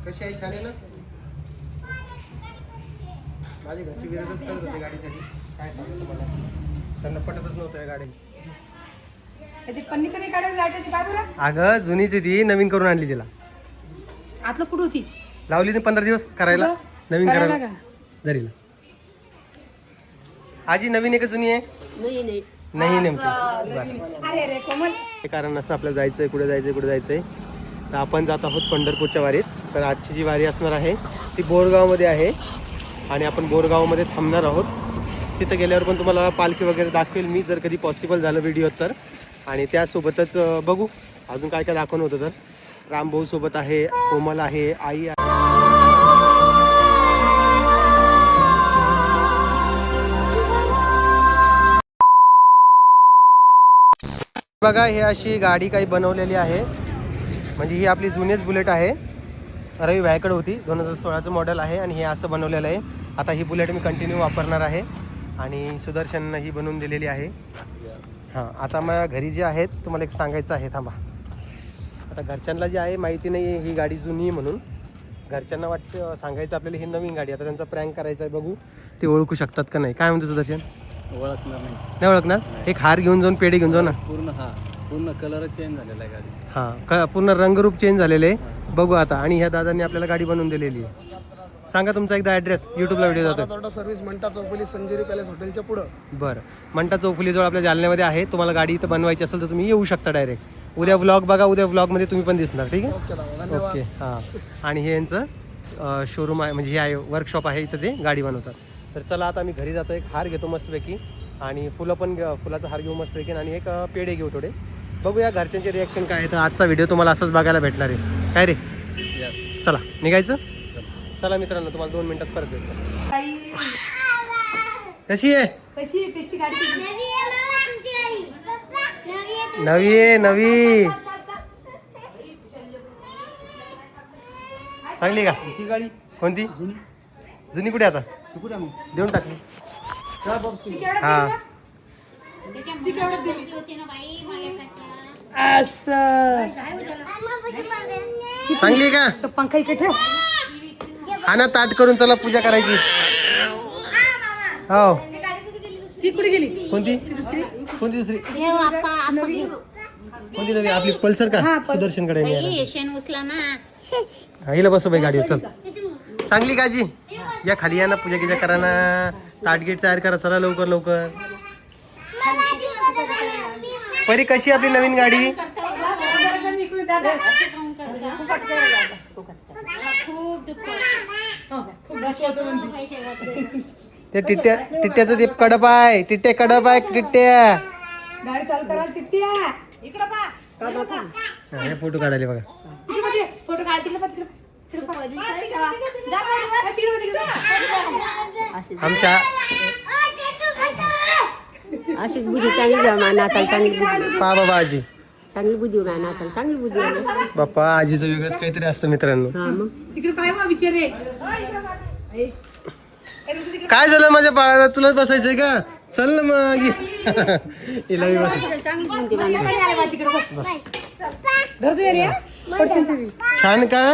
कशी आहे? छान आहे ना? माझी घरची विरोधच करत होते गाडीसाठी. काय सांगू तुम्हाला, त्यांना पटतच नव्हतं या गाडी. त्याची पन्नी तरी काढायला लाटायची बाय बरं. अगं जुनीच आहे ती, नवीन करून आणली तिला. आतलं कुठं होती? लावली ती 15 दिवस करायला, नवीन करायला का? धरीला. आजी नवीन आहे का जुनी आहे? नाही नेमकं. अरे रे कोमल, हे कारण असं आपल्याला जायचंय, कुठे जायचंय. तर आपण जात आहोत पंढरपूरच्या वारीत. तर आजची जी वारी असणार आहे ती बोरगावमध्ये आहे आणि आपण बोरगावमध्ये थांबणार आहोत. तिथं गेल्यावर पण तुम्हाला पालखी वगैरे दाखवेल मी, जर कधी पॉसिबल झालं व्हिडिओ तर. आणि त्यासोबतच बघू अजून काय काय दाखवणं होतं. तर रामभाऊ सोबत आहे, कोमल आहे, आई आहे. बघा हे अशी गाडी काही बनवलेली आहे. म्हणजे ही आपली जुनीच बुलेट आहे, रवी भाईकडे होती, 2016चं मॉडेल आहे. आणि हे असं बनवलेलं आहे. आता ही बुलेट मी कंटिन्यू वापरणार आहे आणि सुदर्शननं ही बनवून दिलेली आहे. हां, आता मग घरी जे आहेत तुम्हाला एक सांगायचं आहे, थांबा. आता घरच्यांना जे आहे माहिती नाही ही गाडी जुनी आहे म्हणून. घरच्यांना वाटतं सांगायचं आपल्याला ही नवीन गाडी. आता त्यांचा प्रँक करायचा आहे, बघू ते ओळखू शकतात का नाही. काय म्हणतो सुदर्शन? ओळखणार नाही. नाही ओळखणार? एक हार घेऊन जाऊन, पेढे घेऊन जाऊ ना. पूर्ण कलर चेंज झालेला आहे गाडी. हां, पूर्ण रंगरूप चेंज झालेले आहे. बघू आता. आणि ह्या दादांनी आपल्याला गाडी बनवून दिलेली आहे. सांगा तुमचा एकदा ॲड्रेस, यूट्यूबला व्हिडिओ जातो. ऑटो सर्व्हिस मंटा चौफुली संजेरी पॅलेस हॉटेलच्या पुढं. बरं, मंटा चौफुलीजवळ आपल्या जालन्यामध्ये आहे. तुम्हाला गाडी इथं बनवायची असेल तर तुम्ही येऊ शकता डायरेक्ट. उद्या व्लॉग बघा, उद्या व्लॉगमध्ये तुम्ही पण दिसणार. ठीक आहे, ओके. हां, आणि हे यांचं शोरूम आहे, म्हणजे हे आहे वर्कशॉप आहे, इथं ते गाडी बनवतात. तर चला आता मी घरी जातो, एक हार घेतो मस्तपैकी आणि फुलं पण फुलाचा हार घेऊ मस्तपैकी आणि एक पेढे घेऊ थोडे. बघूया घरच्यांचे रिॲक्शन काय आहे. तर आजचा व्हिडिओ तुम्हाला असंच बघायला भेटणार आहे. काय रे, चला निघायचं. चला मित्रांनो, तुम्हाला 2 मिनिटात परत भेटतो. कशी आहे? कशी गाडी? नवी आहे, नवी. चांगली का? ती गाडी कोणती? जुनी कुठे आता? कुठे मग देऊन टाकली. हा, असं चांगली आहे का? तो पंखा इकडे ठेव. हा ना, ताट करून चला पूजा करायची. हो. ती कुठे गेली? कोणती? कोणती दुसरी? कोणती नवी? आपली पल्सर का? सुदर्शनकडे हिला बसव बाई गाडीवर. चल, चांगली काजी या खाली या ना, पूजा गिजा करा ना, ताटगेट तयार करा. चला लवकर लवकर. परी कशी आपली नवीन गाडी? ते टिट्ट्याचं ते कडप आहे, टिट्टे कडप आहे, टिट्ट्या. गाडी चालू करा किट्ट्या. इकडे पहा. हे फोटो काढायला बघा. फोटो काढ तिकडे. आमच्या अशीच बुद्धी चांगली नाताल, चांगली बुद्धी, पा बाबा आजी, चांगली बुद्धी होणार नाताल, चांगली बुद्धी होणार. बाप्पा आजीचं वेगळंच काहीतरी असतं मित्रांनो. हा मग तिकडे काय बा विचारे. काय झालं माझ्या बाळाला? तुलाच बसायचंय का? चल ना मग. हिला बी बस. चांगली बुद्धी होणार. छान का?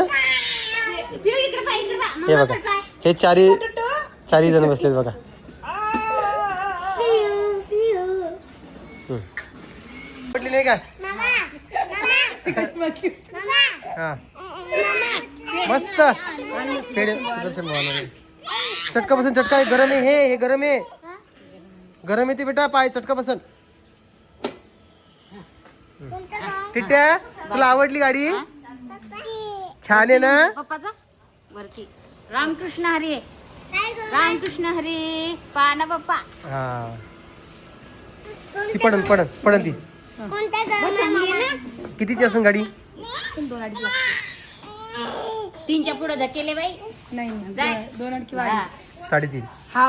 हे बघा, हे चारी जण बसलेत बघा. पटली नाही काय? हा, मस्त पेढे सुदर्शन भावाला. चटका बसन, चटका आहे. गरम आहे हे गरम आहे, गरम आहे ते बेटा. पाय चटका बसन. टिट्ट्या, तुला आवडली गाडी? छान आहे ना? पप्पाचा वरती रामकृष्ण हरी, रामकृष्ण हरी पाना पप्पा. हा, ती पडन ती. कितीची असून गाडी? 3च्या पुढे धकेले बाई. नाही, 2 अडकी वाढ. 3.5. हा,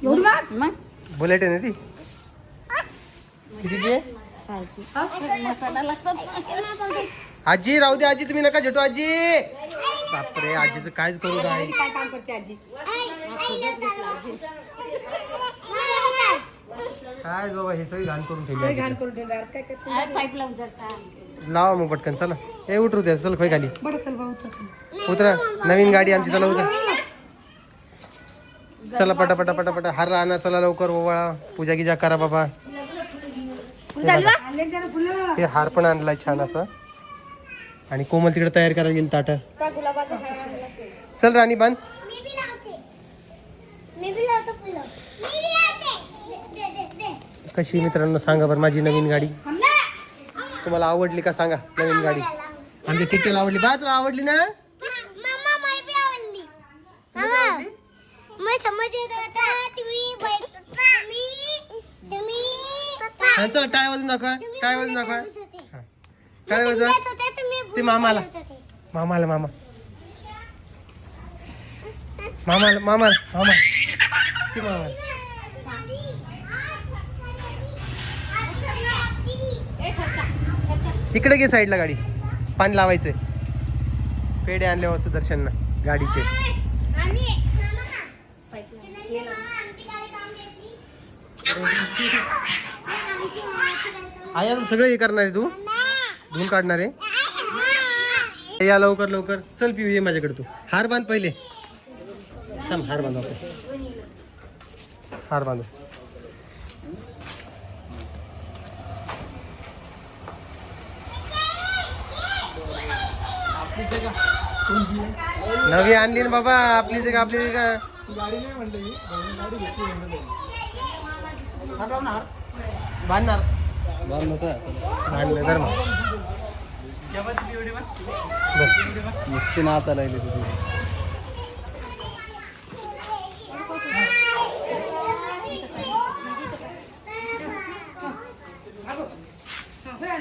एवढी वाढ. मग बुलेट आहे ना ती? कितीची आहे? मसाला लागतो. आजी राहू दे, आजी तुम्ही नका झेटू आजी. बापरे, आजीचं कायच करू काय. काय काम करते आजी? काय बाबा, हे सगळी घाण करून ठेवली. घाण करून ठेवणार काय करते? पाईप लावून जर लावा मग पटकन चला. ए उतरू द्या, चल खोय खाली बरं चल भाऊ चल. उतरा. नवीन गाडी आमची, चला उतरा. चला पटा पटा पटा हार आणा, चला लवकर ओवाळा, पूजा गिजा करा बाबा. आणले जरा फुलं. हे हार पण आणलाय छान असा. आणि कोमल तिकडे तयार करायला गेली ताट. चल राणी बांध. कशी मित्रांनो सांगा बरं माझी नवीन गाडी. तुम्हाला आवडली का सांगा नवीन गाडी. आमच्या टिट्टीला आवडली. बा तुला आवडली ना. हा, चला टाळ्या वाजून दाखवा, टाळ्या वाजून दाखवा. हा. टाळ्या वाजवा. ते मामाला मामाला मामा मामाला मामा मामा ते मामाला. इकडे घे साईडला गाडी. पाणी लावायचंय. पेढे आणले वस्तू दर्शनना गाडीचे. आई आता सगळं हे करणार आहे तू. धुवून काढणार आहे. या लवकर लवकर चल पिऊ. ये माझ्याकडे तू. हार बांध पहिले. थांब हार बांधू आपण. हार बांधू. नवी आणली ना बाबा. आपली जगा आपली जगा. गाडी नाही म्हणते मी, गाडी घेतली म्हणते. बांधणार बांध नका. बांधलं तर मग नुसती नाचा लागली तुझी.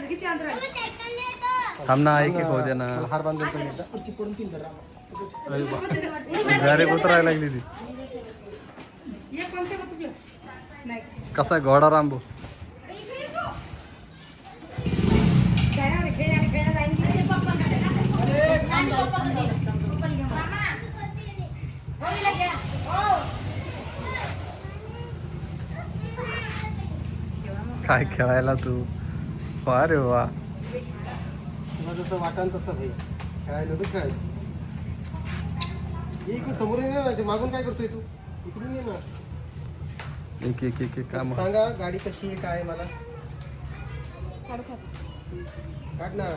किती अंतर आहे? थांब ना, ऐक होऊ दे ना. हार बांधून पण एकदा. डायरेक्ट उतरायला लागली ती. हे कोणते बसलं? नाही. कसा घोडा रांबू. काय खेळायला तू. अरे वा. तुला जसं वाटण तसं भाई खेळायला होतं खेळ. इकडे समोर ये ना. ते मागून काय करतोय तू. इकडून ये ना. एक एक एक एक काम. सांगा गाडी कशी आहे काय मला. काढ ना.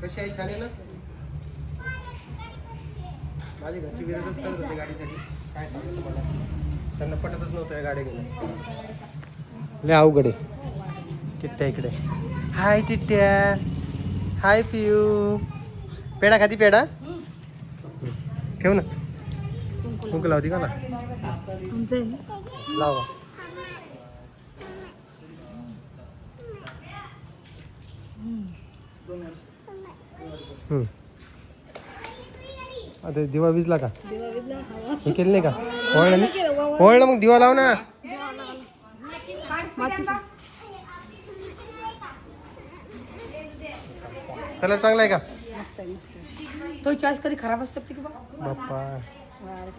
कशी आहे. छान आहे ना. माझी घरची विरोधच करत होते गाडीसाठी. काय सांगू तुम्हाला. त्यांना पटतच नव्हतं या गाड्या घेणं. लय अवघड आहे. टिट्ट्या इकडे. हाय टिट्ट्या. हाय पियू. पेढा खाती पेढा. ठेव ना. कुंकू लावती का ना. लावा. आता दिवा विजला का. हे केलं नाही का. ओळलं नाही. ओळलं मग दिवा लाव ना. कलर चांगला आहे का. तो चॉईस कधी खराब असू शकते की बा. बाप्पा.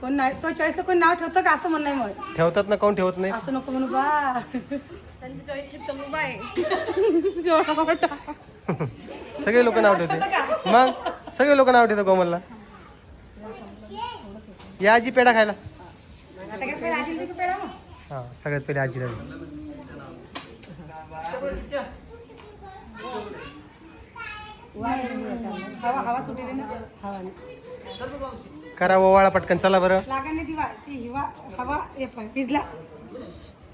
कोण नाही तो चॉईसला कोण नाव ठेवतं का असं म्हणणं आहे. मग ठेवतात ना. कोण ठेवत नाही. असं नको म्हणू बा. सगळे लोक नाव ठेवते. मग सगळे लोक नाव ठेवतात कोमलला. या आजी पेढा खायला. सगळ्यात पहिले आजी देते पेढा मग. हा सगळ्यात पहिले आजी राहिली. हवा हवा सुटेल ना. हवा करा ओवाळा पटकन. चला बरं. लागाने दिवा ती हिवा हवा हे पण भिजला.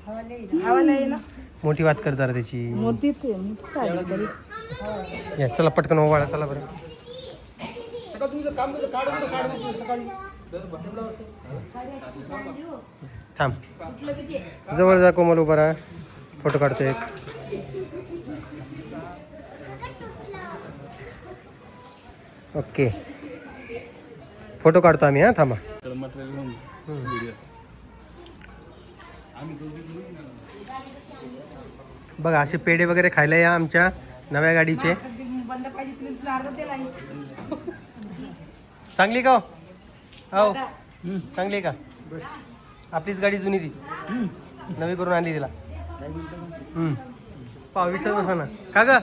हवा लई ना. मोठी बात कर जरा त्याची. मोठी या चला पटकन ओवाळा. चला बरं. तुमचं काम कसं काढ सकाळी. थांब. जवळ जा कोमल. उभा राहा. फोटो काढतो एक. ओके फोटो काढतो आम्ही. हां थांबा. मटेरियल घेऊन व्हिडिओ. बघा असे पेढे वगैरे खायला या आमच्या नव्या गाडीचे. बंद पाहिजे तुला अर्धा तेल आहे. चांगली का हो चांगली आहे का? आपलीच गाडी जुनी ती नवी करून आणली तिला. पाव विश्वास बसा ना का ग?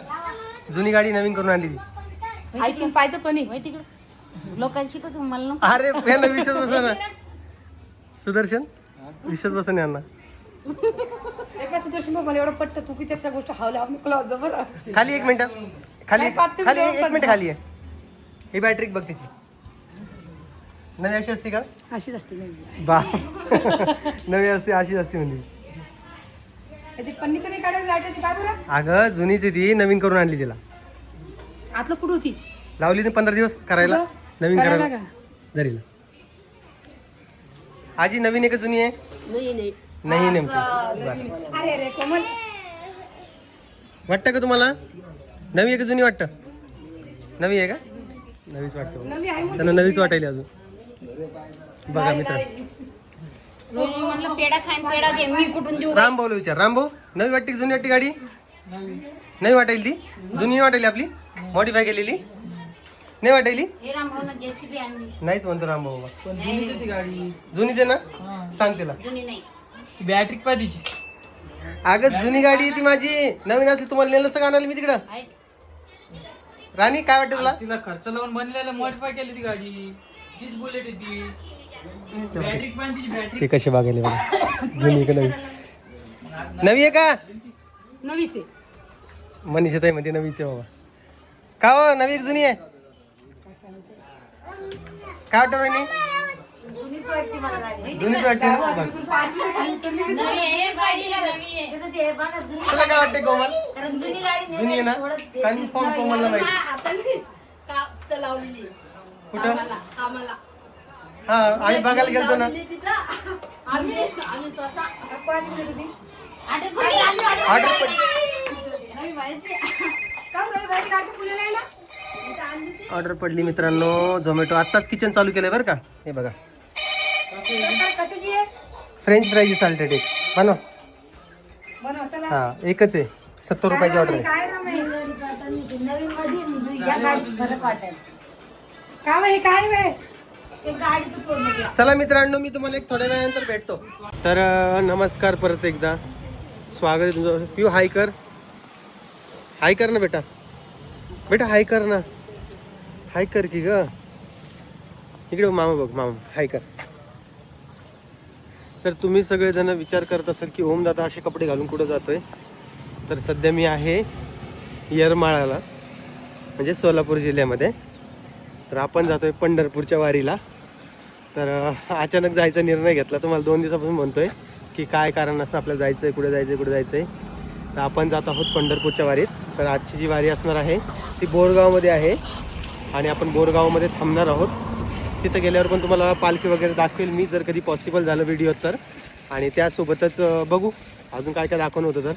जुनी गाडी नवीन करून आणली ती. ऐकून पाहिजे कोणी लोकांना शिकवतो मला अरे यांना विश्वास बसा ना. सुदर्शन विश्वास बसा ना यांना. एका सुदर्शन भाऊ, मला एवढं पटतं तू किती त्या गोष्ट हावल्या क्लॉज जबर. खाली एक मिनिट खाली काय पाहते खाली मी एक मिनिट खाली आहे. ही बॅटरी बघ तिची नवी अशी असते का? अशीच असते नाही बा नवी असते अशीच असते म्हणजे. त्याची पन्नी तरी काढायला लाटायची काय बरं. अगं जुनीच आहे ती नवीन करून आणली तिला. आतलं कुठं होती लावली ती 15 दिवस करायला नवीन करायला करायला का? जरीला. आजी नवीन आहे का जुनी आहे? नाही नेमकी बरं. अरे रे कोमल वाटतं का तुम्हाला नवी आहे का जुनी वाटतं? नवी आहे का? नवीच वाटतं नवी आहे त्यांना नवीच वाटायली अजून. बघा मित्र म्हणलं पेढा खाईन पेढा दे मी कुठून देऊ. राम भाऊला विचार. राम भाऊ नवी वाटते की जुनी वाटते गाडी? नवी वाटायली ती जुनी वाटायली आपली मॉडिफाय केलेली नाही वाटायली. हे रामभाऊनं जेसीबी आणली. नाहीच म्हणतो राम भाऊ. पण जुनीच आहे ती गाडी. जुनीच आहे ना? सांग तिला. जुनी नाही. बॅटरी पाहिजे. अगं जुनी गाडी आहे ती माझी. नवीन असली तुम्हाला नेलं असतं का आणायला मी तिकडं. आहे. राणी काय वाटतं तुला? तिला खर्च लावून बनलेलं मॉडिफाय केली ती गाडी. तीच बुलेट आहे ती. बॅटरी पण तिची बॅटरी. ते कसे बघायला बघा जुनी का नवी? नवी आहे का? नवीच आहे. मनीषा ताई म्हणते नवीच आहे बाबा. का हो नवी एक जुनी आहे? काय वाटतं राणी? जुनीच वाटते. बघ. नवी आहे, गाडीला नवी आहे. तुला काय वाटते कोमल? कारण जुनी गाडी जुनी आहे ना? कन्फर्म कोमलला माहिती. कुठं? हा आम्ही बघायला गेलतो ना. ऑर्डर ऑर्डर पडली मित्रांनो. झोमॅटो आत्ताच किचन चालू केलंय बरं का. हे बघा कशाची आहे फ्रेंच फ्राईज साल्टेड एक बनव. बनव चला. हा एकच आहे 70 रुपयाची ऑर्डर आहे. काय नाम आहे नवीन मध्ये या गाडीत फरक वाटेल. का हे काय वे ते गाडीचं पूर्ण घ्या. चला मित्रांनो मी तुम्हाला एक थोड्या वेळानंतर भेटतो. तर नमस्कार परत एकदा स्वागत आहे तुमचं. पिऊ हाय कर. हाय कर ना बेटा. बेटा हाय कर ना. हाय कर की ग. इकडे मामा बघ मामा हाय कर. तर तुम्ही सगळेजण विचार करत असाल की ओम दादा असे कपडे घालून कुठं जातोय. तर सध्या मी आहे येरमाळ्याला म्हणजे सोलापूर जिल्ह्यामध्ये. तर आपण जातोय पंढरपूरच्या वारीला. तर अचानक जायचा निर्णय घेतला. तुम्हाला 2 दिवसापासून म्हणतोय की काय कारण असं आपल्याला जायचं आहे कुठे जायचं आहे कुठे जायचं आहे. तर आपण जात आहोत पंढरपूरच्या वारीत. तर आजची जी वारी असणार आहे ती बोरगावमध्ये आहे आणि आपण बोरगावमध्ये थांबणार आहोत. तिथं गेल्यावर पण तुम्हाला पालखी वगैरे दाखवेल मी जर कधी पॉसिबल झालं व्हिडिओ तर. आणि त्यासोबतच बघू अजून काय काय दाखवणं होतं. तर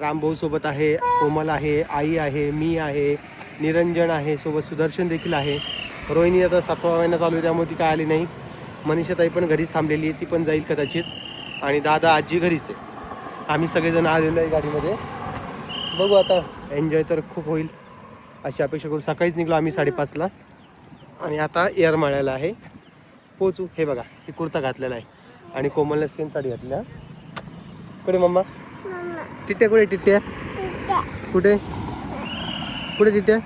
रामभाऊ सोबत आहे, कोमल आहे, आई आहे, मी आहे, निरंजन आहे, सोबत सुदर्शन देखील आहे. रोहिणी आता 7वा महिना चालू आहे त्यामुळे ती काय आली नाही. मनीषाताई पण घरीच थांबलेली आहे ती पण जाईल कदाचित. आणि दादा आजी घरीच आहे. आम्ही सगळेजण आलेलो आहे गाडीमध्ये. बघू आता एन्जॉय तर खूप होईल अशी अपेक्षा करू. सकाळीच निघलो आम्ही 5:30ला आणि आता येरमाळ्याला आहे पोचू. हे बघा ही कुर्ता घातलेला आहे आणि कोमलने सेम साडी घातल्या. कुठे मम्मा? टिट्ट्या कुठे? टिट्ट्या कुठे कुठे टिट्ट्या?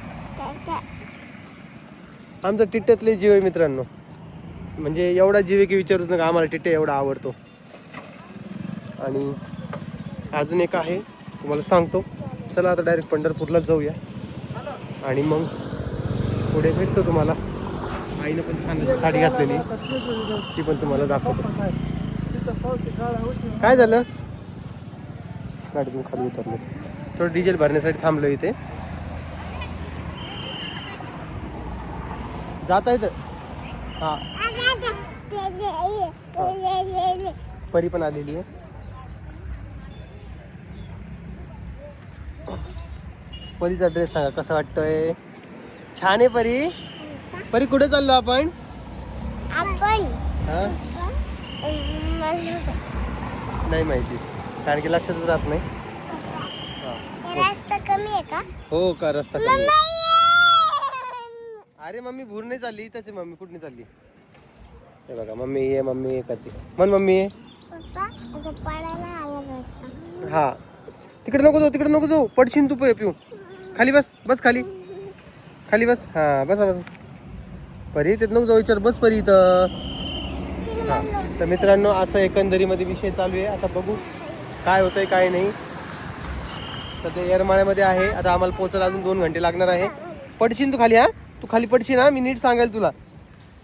आमचा टिट्ट्यातले जीव आहे मित्रांनो. म्हणजे एवढा जीव आहे की विचारूच नका. आम्हाला टिट्ट्या एवढा आवडतो. आणि अजून एक आहे तुम्हाला सांगतो. चला आता डायरेक्ट पंढरपूरला जाऊया आणि मग पुढे भेटतो तुम्हाला. आईनं पण छान अशी साडी घातलेली ती पण तुम्हाला दाखवतो. काय झालं? गाडीतून खाली उतरलो. थोडं डिझेल भरण्यासाठी थांबलो इथे. जाता येतं. हां परी पण आलेली आहे. परीचा ड्रेस सांगा कसा वाटतोय? छान आहे परी. परी कुठे चाललो आपण? हा नाही माहिती कारण की लक्षातच राहत नाही. रस्ता कमी आहे का? हो का रस्ता कमी आहे. अरे मम्मी भूर नाही चालली, इथंच आहे मम्मी, कुठं नाही चालली. हे बघा मम्मी ये, मम्मी ये करते. मन मम्मी ये. हा तिकडे नको जाऊ, तिकडे नको जाऊ, पडशीन तू पिऊ. खाली बस, बस खाली, खाली बस. हा बसा बस. परी तिथं नको जाऊ, विचार बस परी इथं. हा तर मित्रांनो असं एकंदरीमध्ये विषय चालू आहे. आता बघू काय होतंय काय नाही. सध्या येरमाळ्यामध्ये आहे. आता आम्हाला पोचायला अजून 2 घंटे लागणार आहे. पडशील तू खाली, हा तू खाली पडशील, हा मी नीट सांगेल तुला.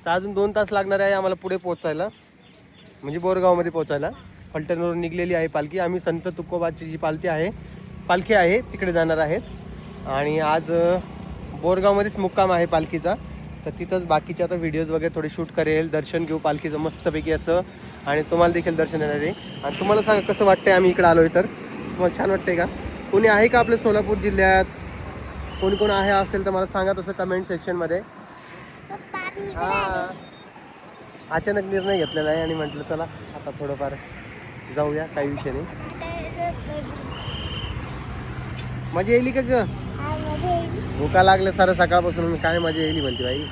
तर अजून 2 तास लागणार आहे आम्हाला पुढे पोचायला, म्हणजे बोरगावमध्ये पोचायला. फलटणवरून निघलेली आहे पालखी. आम्ही संत तुकोबाची जी पालखी आहे तिकडे जाणार आहेत. आणि आज बोरगावमध्येच मुक्काम आहे पालखीचा. तर तिथंच बाकीचे आता व्हिडिओज वगैरे थोडे शूट करेल, दर्शन घेऊ पालखीचं मस्तपैकी असं, आणि तुम्हाला देखील दर्शन देणार आहे. आणि तुम्हाला सांगा कसं वाटतंय आम्ही इकडे आलोय तर, तुम्हाला छान वाटतंय का? कोणी आहे का आपल्या सोलापूर जिल्ह्यात? कोणी कोण आहे असेल तर मला सांगा तसं कमेंट सेक्शनमध्ये. हां अचानक निर्णय घेतलेला आहे आणि म्हटलं चला आता थोडंफार जाऊया, काही विषय नाही. मजा येईल का ग? भूका लागले सारं सकाळपासून, काय मजा येईल म्हणते बाई.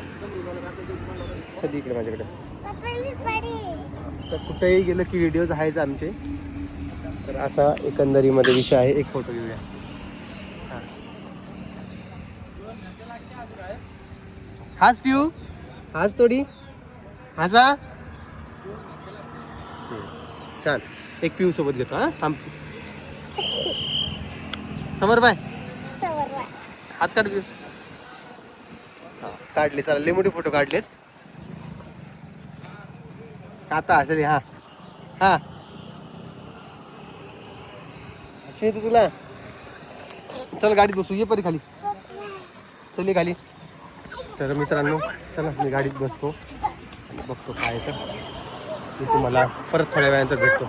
सध्या इकडे माझ्याकडे तर कुठेही गेलं की व्हिडिओज आहेच आमचे. तर असा एकंदरीमध्ये विषय आहे. एक फोटो घेऊया. हां हाच पिऊ, हाच थोडी हासा. छान. एक पिऊ सोबत घेतो. हा थांब. समर बाय हात काढ पिऊ. हा काढले, चला लय मोठे फोटो काढलेत आता. असेल हा हा अशी येते तुला. चल गाडीत बसू, ये परी खाली, चल ये खाली. तर मित्रांनो चला मी गाडीत बसतो आणि बघतो काय तर. मी तुम्हाला परत थोड्या वेळानंतर भेटतो.